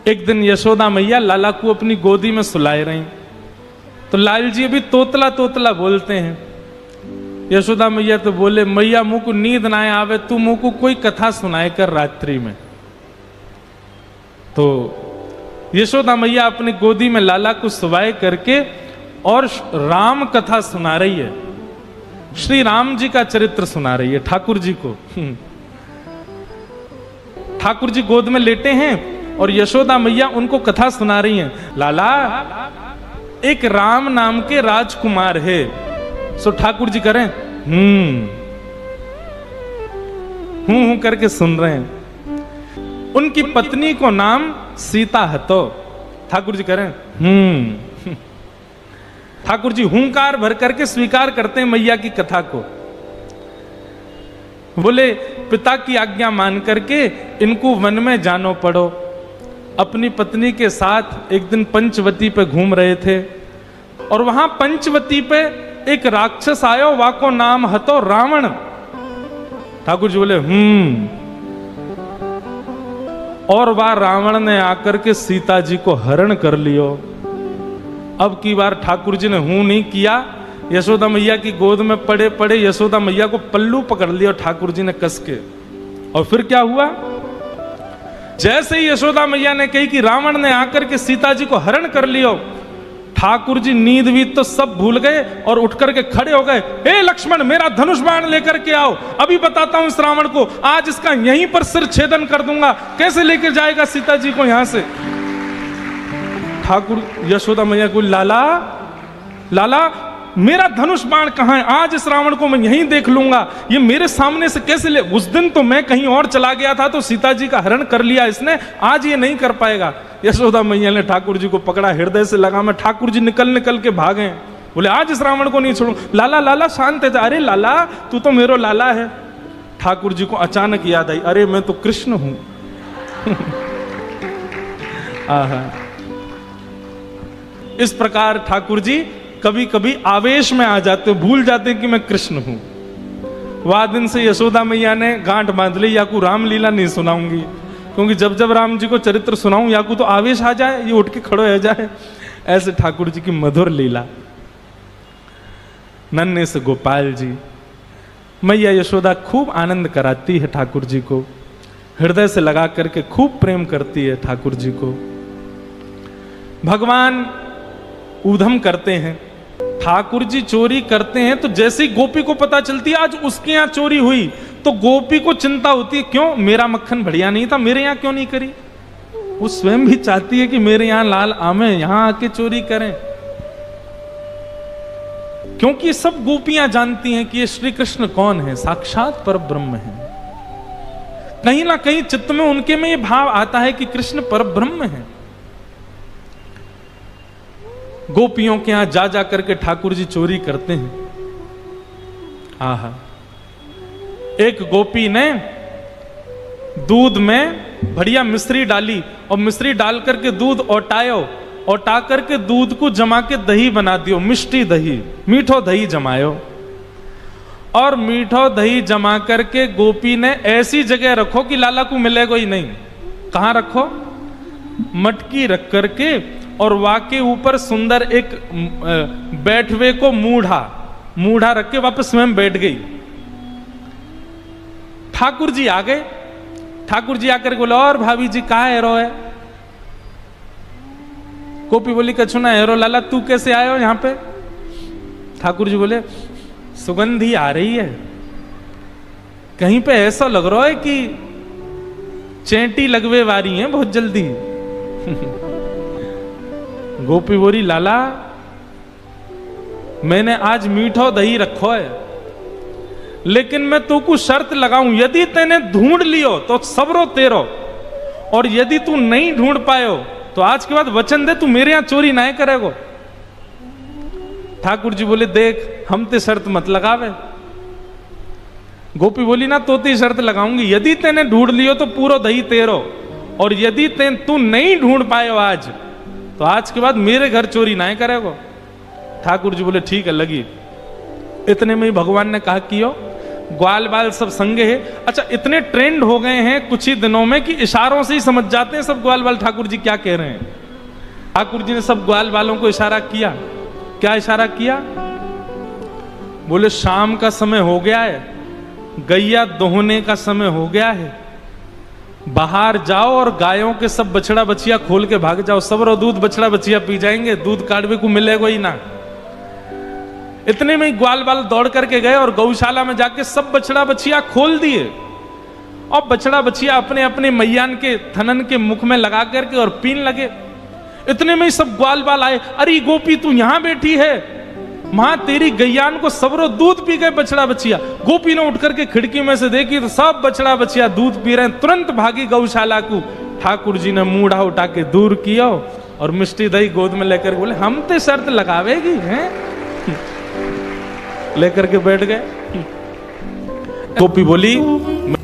एक दिन यशोदा मैया लाला को अपनी गोदी में सुलाए रही, तो लाल जी अभी तोतला तोतला बोलते हैं। यशोदा मैया तो बोले, मैया मुँह को नींद ना आवे, तू मुँह को कोई कथा सुनाए कर रात्रि में। तो यशोदा मैया अपनी गोदी में लाला को सुवाए करके और राम कथा सुना रही है, श्री राम जी का चरित्र सुना रही है ठाकुर जी को। ठाकुर जी गोद में लेटे हैं और यशोदा मैया उनको कथा सुना रही हैं। लाला, एक राम नाम के राजकुमार है। सो ठाकुर जी करें हूं करके सुन रहे हैं। उनकी पत्नी को नाम सीता है। तो ठाकुर जी करें ठाकुर जी हुंकार भर करके स्वीकार करते हैं मैया की कथा को। बोले, पिता की आज्ञा मान करके इनको वन में जानो पड़ो। अपनी पत्नी के साथ एक दिन पंचवती पे घूम रहे थे और वहां पंचवती पे एक राक्षस आयो, वाको नाम हतो रावण। ठाकुर जी बोले और वह रावण ने आकर के सीता जी को हरण कर लियो। अब की बार ठाकुर जी ने हूं नहीं किया, यशोदा मैया की गोद में पड़े पड़े यशोदा मैया को पल्लू पकड़ लिया ठाकुर जी ने कस के। और फिर क्या हुआ, जैसे ही यशोदा मैया ने कही कि रावण ने आकर के सीता जी को हरण कर लियो, ठाकुर जी नींद वीत तो सब भूल गए और उठ करके खड़े हो गए। हे लक्ष्मण, मेरा धनुष बाण लेकर के आओ, अभी बताता हूं इस रावण को, आज इसका यहीं पर सिर छेदन कर दूंगा। कैसे लेकर जाएगा सीता जी को यहां से? ठाकुर यशोदा मैया को, लाला लाला, मेरा धनुष बाण कहां है? आज इस रावण को मैं यहीं देख लूंगा, ये मेरे सामने से कैसे ले? उस दिन तो मैं कहीं और चला गया था तो सीता जी का हरण कर लिया इसने, आज ये नहीं कर पाएगा। यशोदा मैया ने ठाकुर जी को पकड़ा, हृदय से लगा में। ठाकुर जी निकल निकल के भागे, बोले आज इस रावण को नहीं छोड़ू। लाला लाला शांत है। अरे लाला, तू तो मेरो लाला है। ठाकुर जी को अचानक याद आई, अरे मैं तो कृष्ण हूं। आहा, इस प्रकार ठाकुर जी कभी कभी आवेश में आ जाते, भूल जाते कि मैं कृष्ण हूं। वह दिन से यशोदा मैया ने गांठ बांध ली, याकू रामलीला नहीं सुनाऊंगी, क्योंकि जब जब राम जी को चरित्र सुनाऊं याकू तो आवेश आ जाए, ये उठ के खड़े हो जाए। ऐसे ठाकुर जी की मधुर लीला। नन्हे से गोपाल जी, मैया यशोदा खूब आनंद कराती है ठाकुर जी को, हृदय से लगा करके खूब प्रेम करती है ठाकुर जी को। भगवान ऊधम करते हैं, ठाकुर जी चोरी करते हैं, तो जैसे ही गोपी को पता चलती है आज उसके यहां चोरी हुई, तो गोपी को चिंता होती है, क्यों मेरा मक्खन बढ़िया नहीं था, मेरे यहां क्यों नहीं करी? वो स्वयं भी चाहती है कि मेरे यहां लाल आमे, यहां आके चोरी करें। क्योंकि सब गोपियां जानती हैं कि ये श्री कृष्ण कौन है, साक्षात पर ब्रह्म है। कहीं ना कहीं चित्त में उनके में ये भाव आता है कि कृष्ण पर ब्रह्म है। गोपियों के यहां जा जा करके ठाकुर जी चोरी करते हैं। आहा, एक गोपी ने दूध में बढ़िया मिश्री डाली और मिश्री डाल करके दूध ओटायो, ओटा करके दूध को जमा के दही बना दियो, मिष्टी दही, मीठो दही जमायो। और मीठो दही जमा करके गोपी ने ऐसी जगह रखो कि लाला को मिलेगा ही नहीं। कहां रखो? मटकी रख करके, और वाके ऊपर सुंदर एक बैठवे को मूढ़ा रख के वापस स्वयं बैठ गई। ठाकुर जी आ गए। ठाकुर जी आकर बोले, और भाभी जी कहाँ एरो है? गोपी बोली, कछु ना एरो लाला, तू कैसे आए हो यहाँ पे? ठाकुर जी बोले, सुगंधी आ रही है, कहीं पे ऐसा लग रहा है कि चेंटी लगवे वारी है बहुत जल्दी। गोपी बोली, लाला मैंने आज मीठो दही रखो है, लेकिन मैं तू को शर्त लगाऊं, यदि तेने ढूंढ लियो तो सबरो तेरो, और यदि तू नहीं ढूंढ पायो तो आज के बाद वचन दे तू मेरे यहां चोरी नहीं करेगो। ठाकुर जी बोले, देख हम ते शर्त मत लगावे। गोपी बोली, ना तो ती शर्त लगाऊंगी, यदि तेने ढूंढ लियो तो पूरा दही तेरो, और यदि तू नहीं ढूंढ पायो आज, तो आज के बाद मेरे घर चोरी नहीं करेगो। ठाकुर जी बोले, ठीक है लगी। इतने में ही भगवान ने कहा, कियो ग्वाल बाल सब संगे है। अच्छा, इतने ट्रेंड हो गए हैं कुछ ही दिनों में कि इशारों से ही समझ जाते हैं सब ग्वाल बाल ठाकुर जी क्या कह रहे हैं। ठाकुर जी ने सब ग्वाल बालों को इशारा किया। क्या इशारा किया? बोले शाम का समय हो गया है, गैया दोहने का समय हो गया है, बाहर जाओ और गायों के सब बछड़ा बछिया खोल के भाग जाओ, सब रो दूध बछड़ा बछिया पी जाएंगे, दूध काढ़वे को मिलेगा ही ना। इतने में ही ग्वाल बाल दौड़ करके गए और गौशाला में जाके सब बछड़ा बछिया खोल दिए और बछड़ा बछिया अपने अपने मैयान के थनन के मुख में लगा करके और पीन लगे। इतने में ही सब ग्वाल बाल आए, अरे गोपी तू यहां बैठी है, मां तेरी गैयान को सबरो दूध पी गए बछड़ा बछिया। गोपी ने उठ करके खिड़की में से देखी तो सब बछड़ा बछिया दूध पी रहे हैं, तुरंत भागी गौशाला को। ठाकुर जी ने मूढ़ा उठा के दूर किया और मिष्टी दही गोद में लेकर बोले हम ते शर्त लगावेगी हैं, लेकर के बैठ गए। गोपी बोली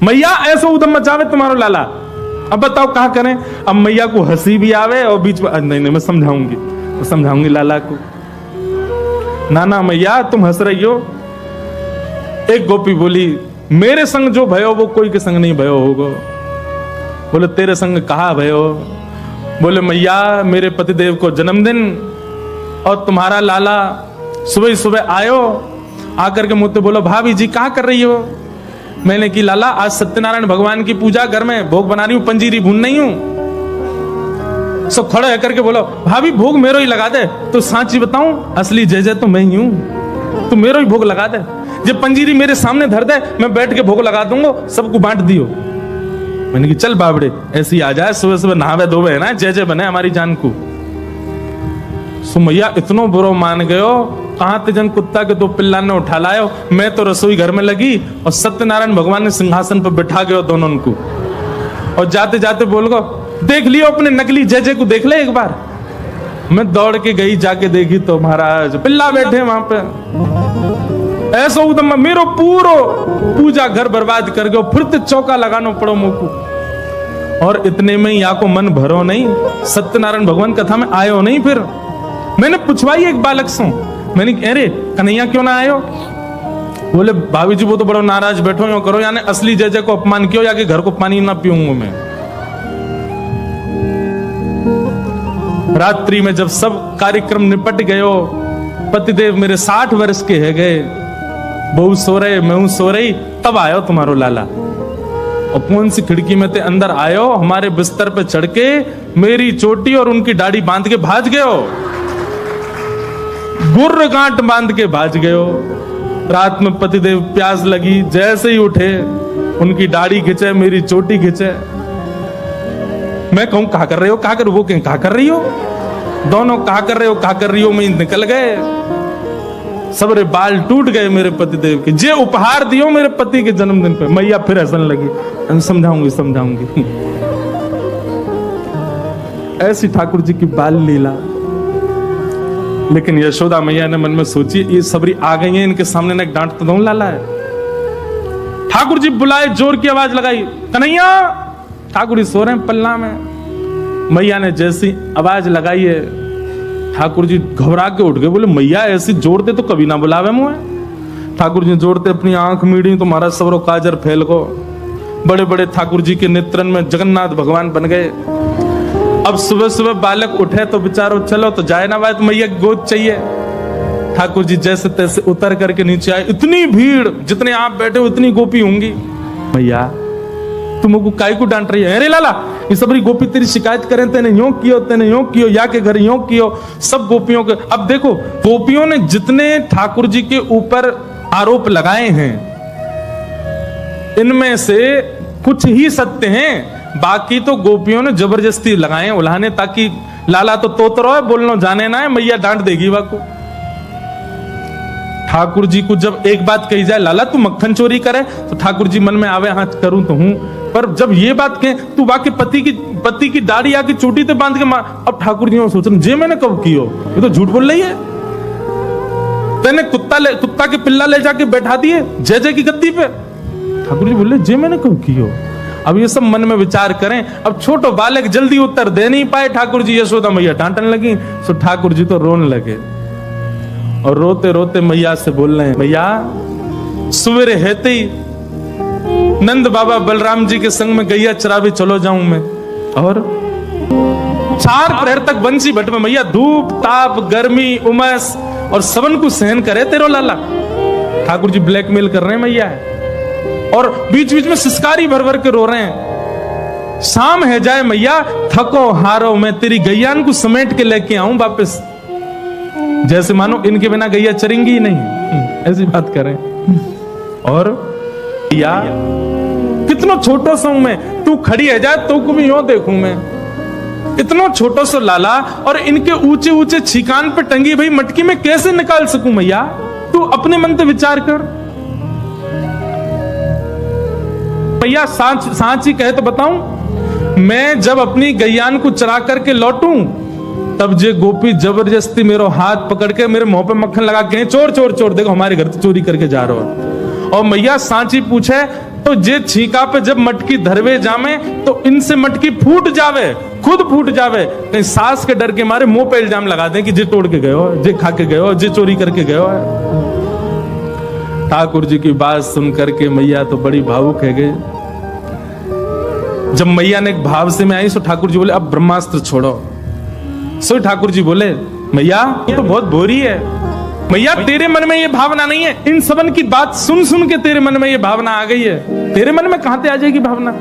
मैया ऐसा उदम मचावे तुम्हारो लाला, अब बताओ कहा करें। अब मैया को हंसी भी आवे और बीच में नहीं मैं समझाऊंगी लाला को। ना मैया तुम हंस रही हो। एक गोपी बोली मेरे संग जो भयो वो कोई के संग नहीं भयो होगा। बोले तेरे संग कहा भयो? बोले मैया मेरे पतिदेव को जन्मदिन और तुम्हारा लाला सुबह सुबह आयो, आकर के मुझसे बोलो भाभी जी क्या कर रही हो? मैंने की लाला आज सत्यनारायण भगवान की पूजा, घर में भोग बना रही हूं, पंजीरी भून नहीं हूं। सब खड़े होकर के बोलो भाभी भोग मेरो ही लगा दे। तो सांची बताऊं असली जय जय तो मैं ही हूं, तू मेरो ही भोग लगा दे। जब पंजीरी मेरे सामने धर दे मैं बैठ के भोग लगा दूंगा, सबको बांट दियो। मैंने की चल बाबड़े ऐसी आ जाए, सुबह सुबह नहावे धोवे है ना, जय जय बने हमारी जान को। सुमैया इतनो बुरो मान गयो, कहां ते जन कुत्ता के दो पिल्ला ने उठा लायो। मैं तो रसोई घर में लगी और सत्यनारायण भगवान ने सिंहासन पर बिठा गयो दोनों को, और जाते जाते बोल गो देख लियो अपने नकली जय जय को, देख ले एक बार। मैं दौड़ के गई, जाके देखी तो महाराज पिल्ला बैठे वहां पे। ऐसा उदम मेरो पूरो पूजा घर बर्बाद कर गयो, फिर तो चौका लगानो पड़ो मुंह को। और इतने में या को मन भरो नहीं, सत्यनारायण भगवान कथा में आयो नहीं। फिर मैंने पूछवाई एक बालक से, मैंने अरे कन्हैया क्यों ना आयो? बोले भाभी जी वो तो बड़ो नाराज बैठो यो करो, यानी असली जय जय को अपमान कियो, या कि घर को पानी ना पीऊंगा मैं। रात्रि में जब सब कार्यक्रम निपट गयो, पतिदेव मेरे 60 वर्ष के है गए, बहू सो रहे मैं सो रही, तब आयो तुम्हारो लाला। और कौन सी खिड़की में ते अंदर आयो, हमारे बिस्तर पे चढ़ के मेरी चोटी और उनकी दाढ़ी बांध के भाज गयो, गुर्र गांठ बांध के भाज गयो। रात में पतिदेव प्यास लगी, जैसे ही उठे उनकी दाढ़ी खिंचे, मेरी चोटी खिंचे। मैं कहूं कहा कर रहे हो, कहा कर, वो कहें कहा कर रही हो, दोनों कहा कर रहे हो, कहा कर रही हो, मैं निकल गए। सबरे बाल टूट गए मेरे पतिदेव के, जे उपहार दियो मेरे पति के जन्मदिन पे। मैया फिर हंसने लगी, समझाऊंगी। ऐसी ठाकुर जी की बाल लीला। लेकिन यशोदा मैया ने मन में सोची ये सबरी आ गई है, इनके सामने ना डांट तो दूं लाला है। ठाकुर जी बुलाए, जोर की आवाज लगाई, कन्हैया। ठाकुर जी सो रहे हैं पल्ला में। मैया ने जैसी आवाज लगाई है, ठाकुर जी घबरा के उठ गए। बोले मैया ऐसी जोड़ते तो कभी ना बुलावे मुझे। ठाकुर जी जोड़ते अपनी आंख मीड़ी तो महाराज सबरो काजर फैल गो। बड़े बड़े ठाकुर जी के नेत्रन में जगन्नाथ भगवान बन गए। अब सुबह सुबह बालक उठे तो बेचारो चलो तो जाए ना, बात मैया गोद चाहिए। ठाकुर जी जैसे तैसे उतर करके नीचे आए। इतनी भीड़, जितने आप बैठे उतनी गोपी होंगी। मैया तुमको काय को डांट रही है? अरे लाला ये सबरी गोपी तेरी शिकायत करें, तेने यूं कियो, या के घर यूं कियो। सब गोपियों के, अब देखो गोपियों ने जितने ठाकुर जी के ऊपर आरोप लगाए हैं, इनमें से कुछ ही सत्य हैं, बाकी तो गोपियों ने जबरदस्ती लगाए उल्हाने, ताकि लाला तो तोतरो है, बोलनो जाने ना है, मैया डांट देगी वाको। ठाकुर जी को जब एक बात कही जाए, लाला तू मक्खन चोरी करे, तो ठाकुर जी मन में आवे हाँ करूं तो हूं, पर जब ये बात कहे तू वाके पति की दाढ़ी आके चोटी ते बांध के मार, अब ठाकुर जी सोच रहे जे मैंने कब कियो, ये तो झूठ बोल रही है। तेने कुत्ता के पिल्ला ले जाके बैठा दिए जय जय की गद्दी पे। ठाकुर जी बोले जे मैंने कब कियो। अब ये सब मन में विचार करें। अब छोटो बालक जल्दी उत्तर दे नहीं पाए, ठाकुर जी यशोदा मैया डांटने लगी, तो ठाकुर जी तो रोने लगे और रोते रोते मैया से बोल रहे हैं, मैया सवेरे हेते ही नंद बाबा बलराम जी के संग में गैया चरावे चलो जाऊं मैं। और 4 प्रहर तक बंसी भट्ट में मैया धूप ताप गर्मी उमस और सबन को सहन करे तेरो लाला। ठाकुर जी ब्लैकमेल कर रहे हैं मैया है, और बीच बीच में सिसकारी भर भर के रो रहे हैं। शाम है जाए मैया, थको हारो मैं तेरी गैयान को समेट के लेके आऊं वापस। जैसे मानो इनके बिना गैया चरेंगी ही नहीं, ऐसी बात करें। और या कितना छोटा सा हूं मैं, तू खड़ी है जाए तो को भी यूं देखूं मैं। इतना छोटा सा लाला और इनके ऊंचे ऊंचे छिकान पे टंगी भाई मटकी में कैसे निकाल सकूं मैया? तू अपने मन से विचार कर मैया। सांच ही कहे तो बताऊं, मैं जब अपनी गैयान को चरा करके लौटूं तब जे गोपी जबरदस्ती मेरा हाथ पकड़ के मेरे मुंह पे मक्खन लगा के चोर चोर चोर, देखो हमारे घर से चोरी करके जा रहा हो। और मैया सांची पूछे तो जे छीका पे जब मटकी धरवे जामे तो इनसे मटकी फूट जावे, खुद फूट जावे, कहीं सास के डर के मारे मुंह पे इल्जाम लगा दें कि जे तोड़ के गए हो, जे खा के गए हो, जे चोरी करके गए हो। ठाकुर जी की बात सुन करके मैया तो बड़ी भावुक है गए। जब मैया ने एक भाव से में आई सो ठाकुर जी बोले अब ब्रह्मास्त्र छोड़ो। सो ठाकुर जी बोले मैया ये तो बहुत बोरी है मैया, तेरे मन में ये भावना नहीं है। इन सबन की बात सुन सुन के तेरे मन में ये भावना आ गई है, तेरे मन में कहां से आ जाएगी भावना।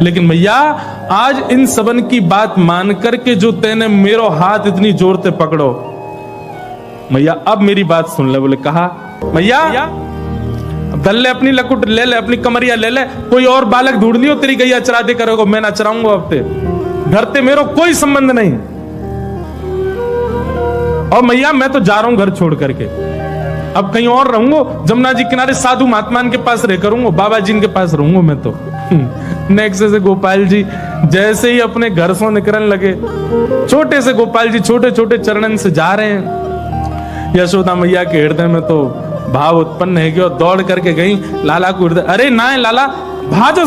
लेकिन मैया आज इन सबन की बात मान करके जो तेने मेरो हाथ इतनी जोर से पकड़ो मैया, अब मेरी बात सुन ले। बोले कहा मैया दल ले अपनी लकुट ले ले, अपनी कमरिया ले ले, कोई और बालक ढूंढ लियो तेरी गैया चरा दे करोगे, मैं ना चराऊंगा अब ते घर ते मेरो कोई संबंध नहीं। और मैया मैं तो जा रहा हूं घर छोड़ करके, अब कहीं और रहूंगा, जमुना जी किनारे साधु महात्मा के पास रह करूंगा, बाबा जी के पास रहूंगा मैं तो। नेक्स्ट से गोपाल जी जैसे ही अपने घर से निकलने लगे, छोटे से गोपाल जी छोटे छोटे चरणन से जा रहे हैं। यशोदा मैया के हृदय में तो भाव उत्पन्न है कि दौड़ करके गई लाला को हृदय, अरे ना लाला भाजो